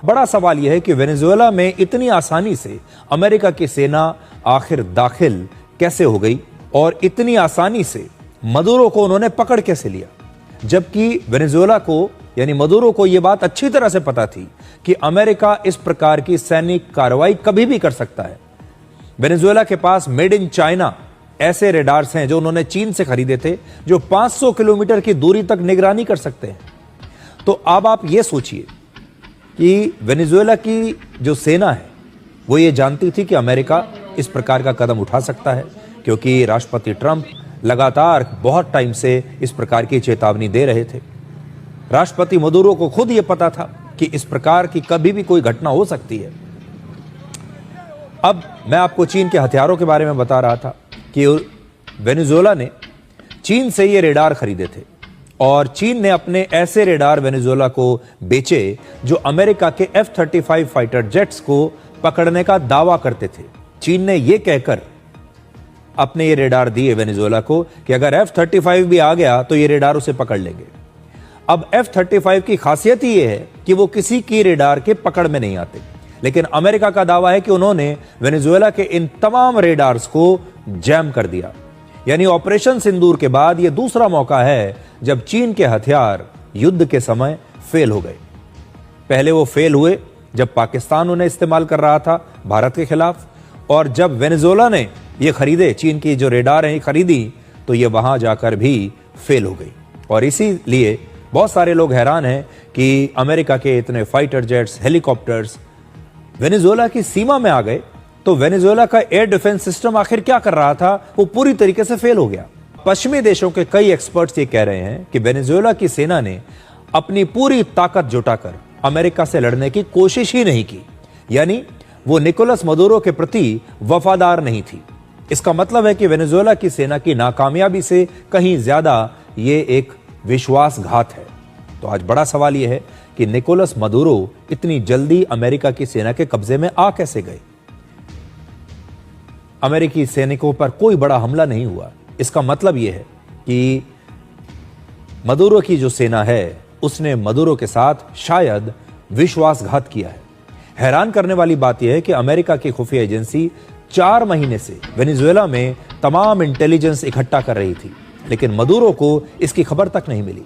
बड़ा सवाल यह है कि वेनेजुएला में इतनी आसानी से अमेरिका की सेना आखिर दाखिल कैसे हो गई और इतनी आसानी से मदुरो को उन्होंने पकड़ कैसे लिया, जबकि वेनेजुएला को यानी मदुरो को यह बात अच्छी तरह से पता थी कि अमेरिका इस प्रकार की सैनिक कार्रवाई कभी भी कर सकता है। वेनेजुएला के पास मेड इन चाइना ऐसे रेडार्स हैं जो उन्होंने चीन से खरीदे थे, जो 500 किलोमीटर की दूरी तक निगरानी कर सकते हैं। तो अब आप यह सोचिए कि वेनेजुएला की जो सेना है वो ये जानती थी कि अमेरिका इस प्रकार का कदम उठा सकता है, क्योंकि राष्ट्रपति ट्रंप लगातार बहुत टाइम से इस प्रकार की चेतावनी दे रहे थे। राष्ट्रपति मदुरो को खुद यह पता था कि इस प्रकार की कभी भी कोई घटना हो सकती है। अब मैं आपको चीन के हथियारों के बारे में बता रहा था कि वेनेजुएला ने चीन से ये रेडार खरीदे थे और चीन ने अपने ऐसे रेडार वेनेजुएला को बेचे जो अमेरिका के F-35 फाइटर जेट्स को पकड़ने का दावा करते थे। चीन ने यह कहकर अपने ये रेडार दिए वेनेजुएला को कि अगर F-35 भी आ गया तो ये रेडार उसे पकड़ लेंगे। अब F-35 की खासियत ही ये है कि वो किसी की रेडार के पकड़ में नहीं आते, लेकिन अमेरिका का दावा है कि उन्होंने वेनेजुएला के इन तमाम रेडार्स को जैम कर दिया। यानी ऑपरेशन सिंदूर के बाद यह दूसरा मौका है जब चीन के हथियार युद्ध के समय फेल हो गए। पहले वो फेल हुए जब पाकिस्तान उन्हें इस्तेमाल कर रहा था भारत के खिलाफ, और जब वेनेजुएला ने ये खरीदे, चीन की जो रेडार है खरीदी, तो ये वहां जाकर भी फेल हो गई। और इसीलिए बहुत सारे लोग हैरान हैं कि अमेरिका के इतने फाइटर जेट्स, हेलीकॉप्टर्स वेनेजुएला की सीमा में आ गए, तो वेनेजुएला का एयर डिफेंस सिस्टम आखिर क्या कर रहा था, वो पूरी तरीके से फेल हो गया। पश्चिमी देशों के कई एक्सपर्ट्स ये कह रहे हैं कि वेनेजुएला की सेना ने अपनी पूरी ताकत जुटाकर अमेरिका से लड़ने की कोशिश ही नहीं की, यानी वो निकोलस मदुरो के प्रति वफादार नहीं थी। इसका मतलब है कि वेनेजुएला की सेना की नाकामयाबी से कहीं ज्यादा ये एक विश्वासघात है। तो आज बड़ा सवाल यह है कि निकोलस मदुरो इतनी जल्दी अमेरिका की सेना के कब्जे में आ कैसे गए। अमेरिकी सैनिकों पर कोई बड़ा हमला नहीं हुआ। इसका मतलब यह है कि मदुरो की जो सेना है उसने मदुरो के साथ शायद विश्वासघात किया है। हैरान करने वाली बात यह है कि अमेरिका की खुफिया एजेंसी 4 महीने से वेनेजुएला में तमाम इंटेलिजेंस इकट्ठा कर रही थी, लेकिन मदुरो को इसकी खबर तक नहीं मिली।